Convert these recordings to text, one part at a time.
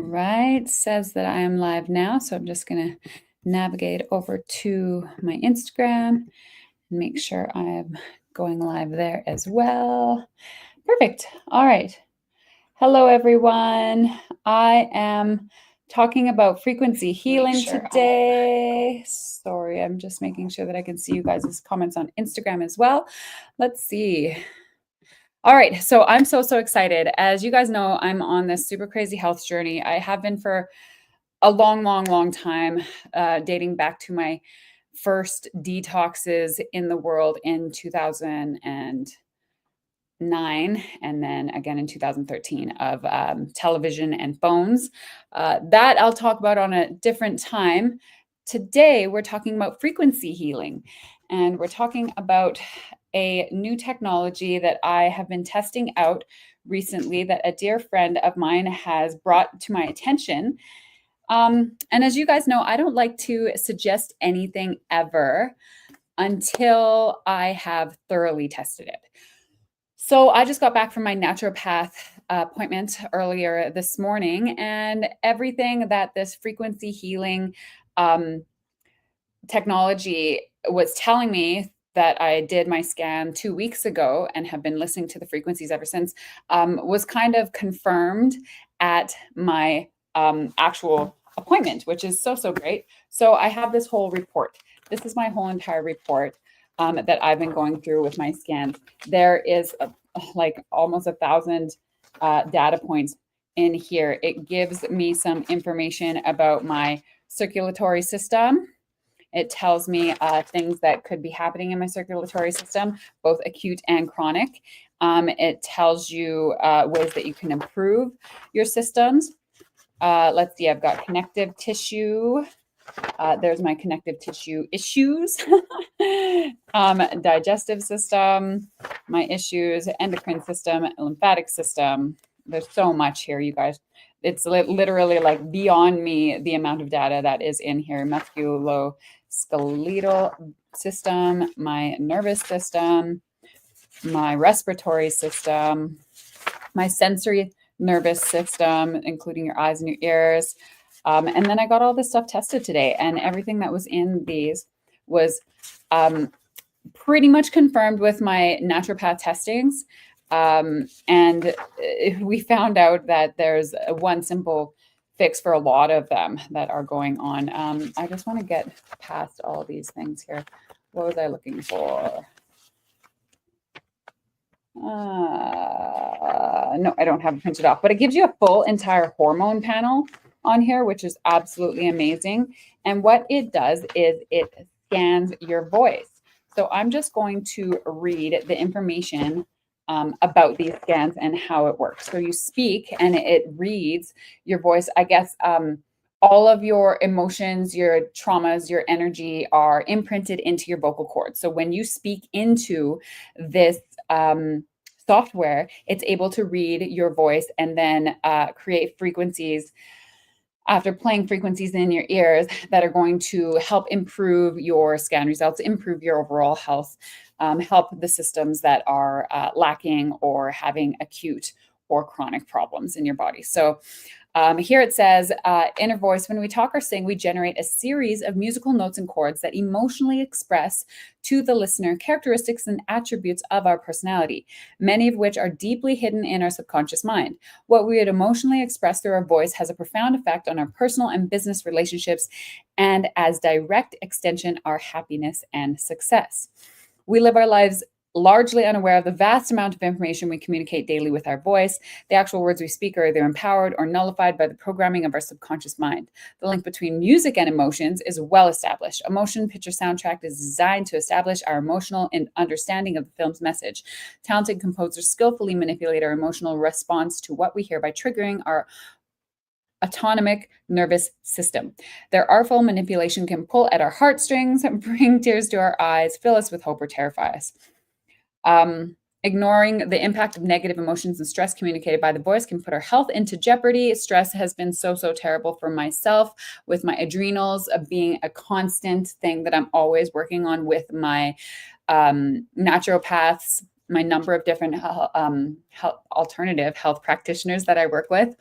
right, says that I am live now, so I'm just going to navigate over to my Instagram and make sure I'm going live there as well. Perfect. All right. Hello, everyone. I am talking about frequency healing today. Sorry, I'm just making sure that I can see you guys' comments on Instagram as well. Let's see. All right, so I'm so excited. As you guys know, I'm on this super crazy health journey. I have been for a long time, dating back to my first detoxes in the world in 2009, and then again in 2013 of television and phones. That I'll talk about on a different time. Today, we're talking about frequency healing, and we're talking about a new technology that I have been testing out recently that a dear friend of mine has brought to my attention. And as you guys know, I don't like to suggest anything ever until I have thoroughly tested it. So I just got back from my naturopath appointment earlier this morning, and everything that this frequency healing technology was telling me that I did my scan 2 weeks ago and have been listening to the frequencies ever since was kind of confirmed at my actual appointment, which is so great. So I have this whole report. This is my whole entire report that I've been going through with my scans. There is like almost 1,000 data points in here. It gives me some information about my circulatory system. It tells me things that could be happening in my circulatory system, both acute and chronic. It tells you ways that you can improve your systems. Let's see, I've got connective tissue. There's my connective tissue issues, digestive system, my issues, endocrine system, lymphatic system. There's so much here, you guys. It's literally like beyond me, the amount of data that is in here. Musculoskeletal system, my nervous system, my respiratory system, my sensory nervous system, including your eyes and your ears. And then I got all this stuff tested today, and everything that was in these was pretty much confirmed with my naturopath testings. And we found out that there's one simple fix for a lot of them that are going on. I just want to get past all these things here. What was I looking for? No, I don't have it printed off, but it gives you a full entire hormone panel on here, which is absolutely amazing. And what it does is it scans your voice. So I'm just going to read the information about these scans and how it works. So you speak and it reads your voice. I guess all of your emotions, your traumas, your energy are imprinted into your vocal cords. So when you speak into this software, it's able to read your voice and then create frequencies after playing frequencies in your ears that are going to help improve your scan results, improve your overall health, help the systems that are lacking or having acute or chronic problems in your body. So here it says, inner voice, when we talk or sing, we generate a series of musical notes and chords that emotionally express to the listener characteristics and attributes of our personality, many of which are deeply hidden in our subconscious mind. What we would emotionally express through our voice has a profound effect on our personal and business relationships, and as direct extension, our happiness and success. We live our lives largely unaware of the vast amount of information we communicate daily with our voice. The actual words we speak are either empowered or nullified by the programming of our subconscious mind. The link between music and emotions is well established. A motion picture soundtrack is designed to establish our emotional understanding of the film's message. Talented composers skillfully manipulate our emotional response to what we hear by triggering our autonomic nervous system. Their artful manipulation can pull at our heartstrings, bring tears to our eyes, fill us with hope, or terrify us. Ignoring the impact of negative emotions and stress communicated by the voice can put our health into jeopardy. Stress has been so terrible for myself, with my adrenals being a constant thing that I'm always working on with my naturopaths, my number of different alternative health practitioners that I work with.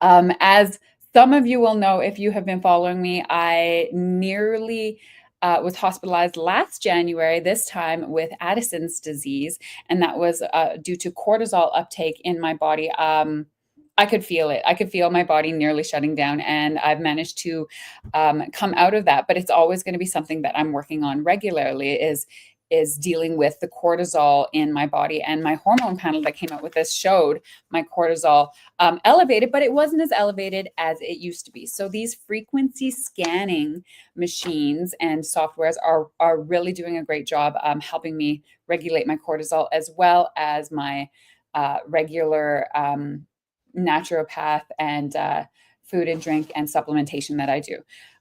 As some of you will know, if you have been following me, I nearly was hospitalized last January, this time with Addison's disease, and that was due to cortisol uptake in my body. I could feel it. I could feel my body nearly shutting down, and I've managed to come out of that. But it's always going to be something that I'm working on regularly. Is dealing with the cortisol in my body, and my hormone panel that came out with this showed my cortisol elevated, but it wasn't as elevated as it used to be. So these frequency scanning machines and softwares are really doing a great job helping me regulate my cortisol, as well as my regular naturopath and food and drink and supplementation that I do.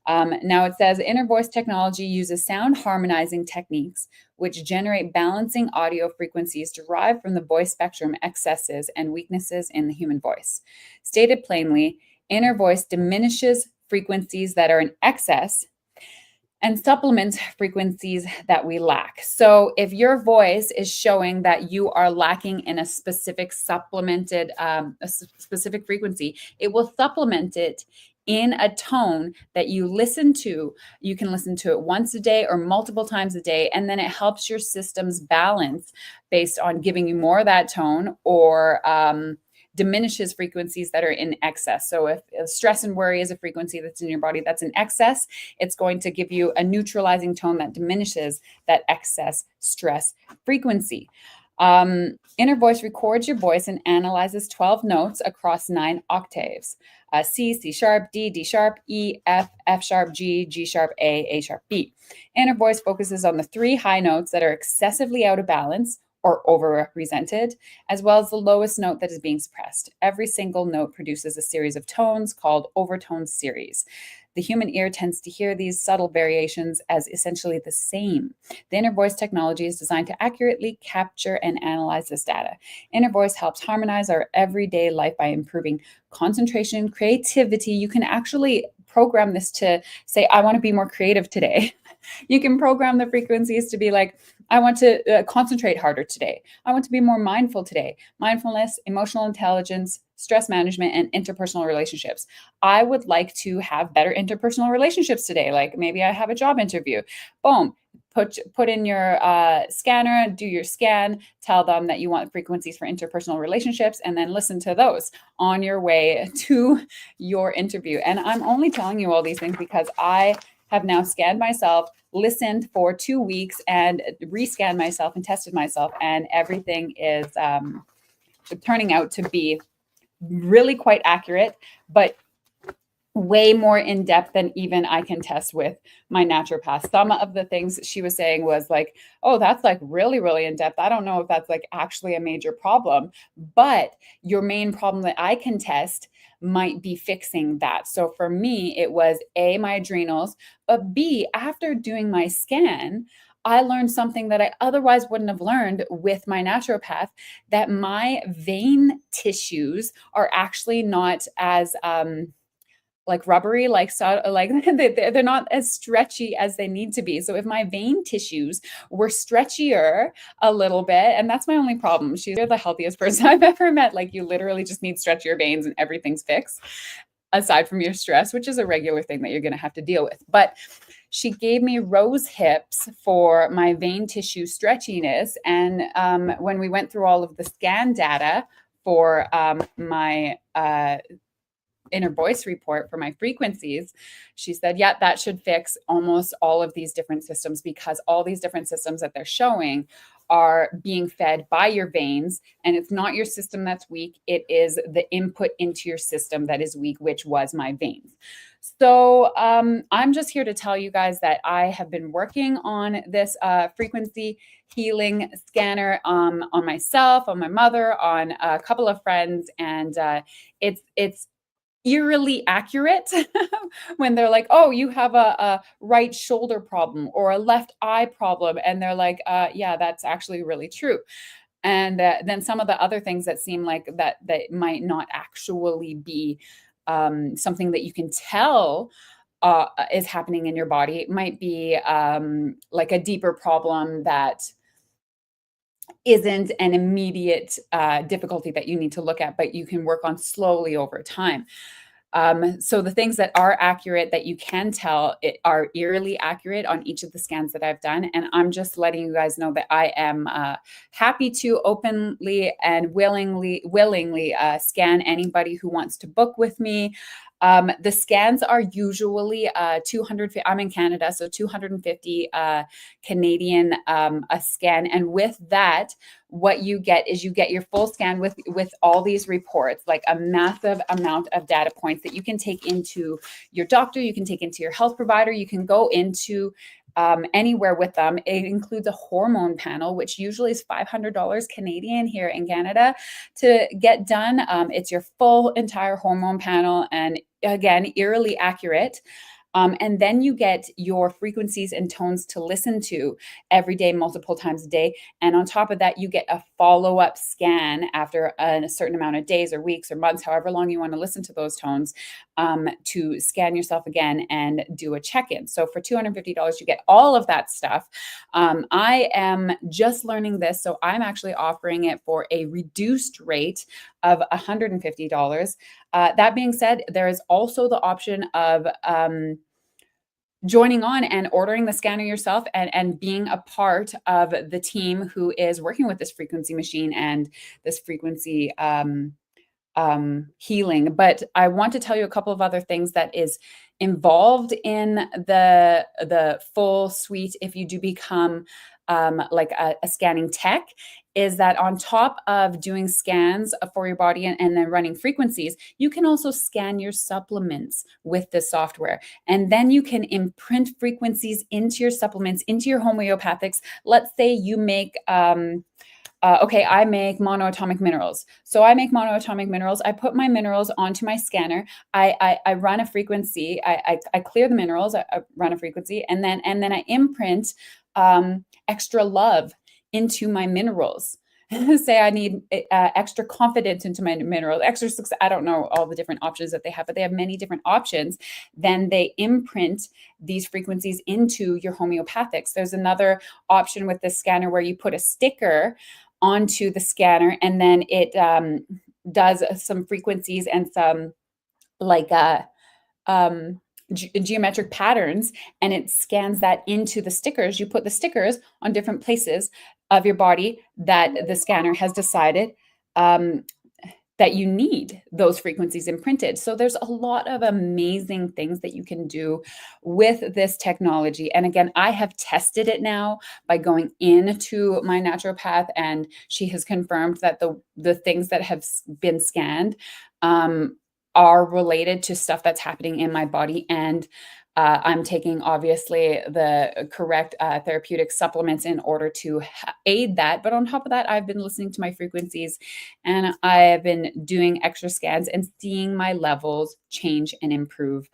Now it says Inner Voice technology uses sound harmonizing techniques which generate balancing audio frequencies derived from the voice spectrum excesses and weaknesses in the human voice. Stated plainly, Inner Voice diminishes frequencies that are in excess and supplements frequencies that we lack. So if your voice is showing that you are lacking in a specific supplemented, a specific frequency, it will supplement it in a tone that you listen to. You can listen to it once a day or multiple times a day, and then it helps your systems balance based on giving you more of that tone, or diminishes frequencies that are in excess. So if stress and worry is a frequency that's in your body that's in excess, it's going to give you a neutralizing tone that diminishes that excess stress frequency. Inner Voice records your voice and analyzes 12 notes across 9 octaves: C, C sharp, D, D sharp, E, F, F sharp, G, G sharp, A sharp, B. Inner Voice focuses on the 3 high notes that are excessively out of balance or overrepresented, as well as the lowest note that is being suppressed. Every single note produces a series of tones called overtone series. The human ear tends to hear these subtle variations as essentially the same. The Inner Voice technology is designed to accurately capture and analyze this data. Inner Voice helps harmonize our everyday life by improving concentration, creativity. You can actually program this to say, I want to be more creative today. You can program the frequencies to be like, I want to concentrate harder today. I want to be more mindful today. Mindfulness, emotional intelligence, stress management, and interpersonal relationships. I would like to have better interpersonal relationships today. Like maybe I have a job interview. Boom. Put in your scanner, do your scan, tell them that you want frequencies for interpersonal relationships, and then listen to those on your way to your interview. And I'm only telling you all these things because I have now scanned myself, listened for 2 weeks, and rescanned myself and tested myself, and everything is turning out to be really quite accurate, but way more in depth than even I can test with my naturopath. Some of the things she was saying was like, oh, that's like really, really in depth. I don't know if that's like actually a major problem, but your main problem that I can test might be fixing that. So for me, it was A, my adrenals, but B, after doing my scan, I learned something that I otherwise wouldn't have learned with my naturopath, that my vein tissues are actually not as like rubbery, like they're not as stretchy as they need to be. So if my vein tissues were stretchier a little bit, and that's my only problem. She's the healthiest person I've ever met. Like you literally just need stretchier veins and everything's fixed, aside from your stress, which is a regular thing that you're going to have to deal with. But she gave me rose hips for my vein tissue stretchiness. And when we went through all of the scan data for my Inner Voice report for my frequencies, she said, yeah, that should fix almost all of these different systems, because all these different systems that they're showing are being fed by your veins, and it's not your system that's weak. It is the input into your system that is weak, which was my veins. So I'm just here to tell you guys that I have been working on this frequency healing scanner on myself, on my mother, on a couple of friends, and it's eerily accurate when they're like, oh, you have a right shoulder problem or a left eye problem, and they're like, yeah, that's actually really true. And then some of the other things that seem like that might not actually be something that you can tell is happening in your body. It might be like a deeper problem that isn't an immediate difficulty that you need to look at, but you can work on slowly over time. So the things that are accurate that you can tell are eerily accurate on each of the scans that I've done. And I'm just letting you guys know that I am happy to openly and willingly scan anybody who wants to book with me. The scans are usually 250. I'm in Canada, so 250 Canadian a scan. And with that, what you get is you get your full scan with all these reports, like a massive amount of data points that you can take into your doctor, you can take into your health provider, you can go into anywhere with them. It includes a hormone panel, which usually is $500 Canadian here in Canada to get done. It's your full entire hormone panel, and again, eerily accurate. And then you get your frequencies and tones to listen to every day, multiple times a day. And on top of that, you get a follow-up scan after a certain amount of days or weeks or months, however long you want to listen to those tones, to scan yourself again and do a check-in. So for $250, you get all of that stuff. I am just learning this, so I'm actually offering it for a reduced rate of $150. That being said, there is also the option of joining on and ordering the scanner yourself and being a part of the team who is working with this frequency machine and this frequency healing. But I want to tell you a couple of other things that is involved in the full suite if you do become like a scanning tech, is that on top of doing scans for your body and then running frequencies, you can also scan your supplements with this software. And then you can imprint frequencies into your supplements, into your homeopathics. Let's say you make okay, I make monoatomic minerals. So I make monoatomic minerals. I put my minerals onto my scanner. I run a frequency. I clear the minerals. I run a frequency, and then I imprint extra love into my minerals. Say I need extra confidence into my minerals, extra success. I don't know all the different options that they have, but they have many different options. Then they imprint these frequencies into your homeopathics. There's another option with this scanner where you put a sticker onto the scanner, and then it does some frequencies and some like geometric patterns, and it scans that into the stickers. You put the stickers on different places of your body that the scanner has decided that you need those frequencies imprinted. So there's a lot of amazing things that you can do with this technology. And again, I have tested it now by going into my naturopath, and she has confirmed that the things that have been scanned are related to stuff that's happening in my body. And I'm taking, obviously, the correct therapeutic supplements in order to aid that. But on top of that, I've been listening to my frequencies, and I have been doing extra scans and seeing my levels change and improve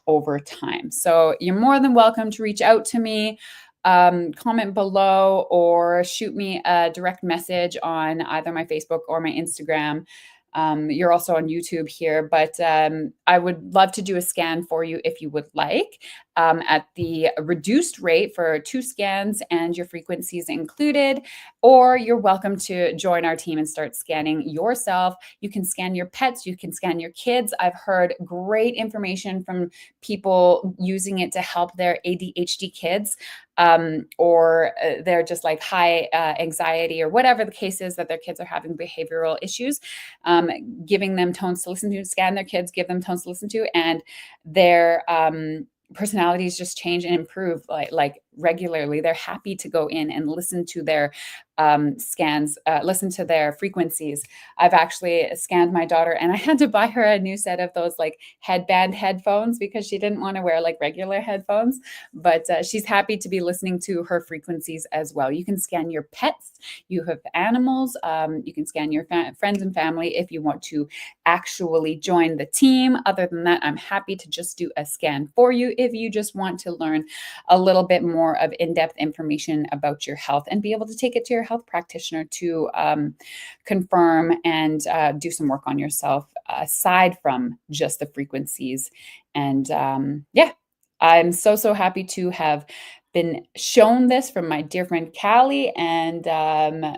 over time. So you're more than welcome to reach out to me. Comment below or shoot me a direct message on either my Facebook or my Instagram. You're also on YouTube here, but I would love to do a scan for you if you would like, at the reduced rate for 2 scans and your frequencies included, or you're welcome to join our team and start scanning yourself. You can scan your pets, you can scan your kids. I've heard great information from people using it to help their ADHD kids, or they're just like high anxiety or whatever the case is that their kids are having behavioral issues, giving them tones to listen to, scan their kids, give them tones to listen to, and their personalities just change and improve like regularly. They're happy to go in and listen to their scans, listen to their frequencies. I've actually scanned my daughter, and I had to buy her a new set of those like headband headphones because she didn't want to wear like regular headphones, but she's happy to be listening to her frequencies as well. You can scan your pets, you have animals, you can scan your friends and family if you want to actually join the team. Other than that, I'm happy to just do a scan for you if you just want to learn a little bit more of in-depth information about your health and be able to take it to your health practitioner to confirm and do some work on yourself aside from just the frequencies. And yeah, I'm so happy to have been shown this from my dear friend Callie, and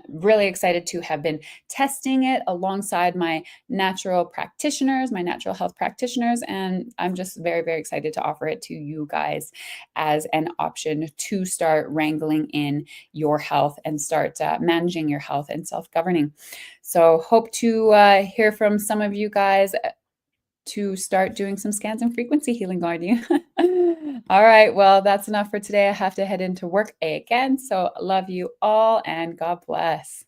really excited to have been testing it alongside my natural practitioners, my natural health practitioners. And I'm just very, very excited to offer it to you guys as an option to start wrangling in your health and start managing your health and self-governing. So hope to hear from some of you guys to start doing some scans and frequency healing on you. All right, well, that's enough for today. I have to head into work again. So love you all and God bless.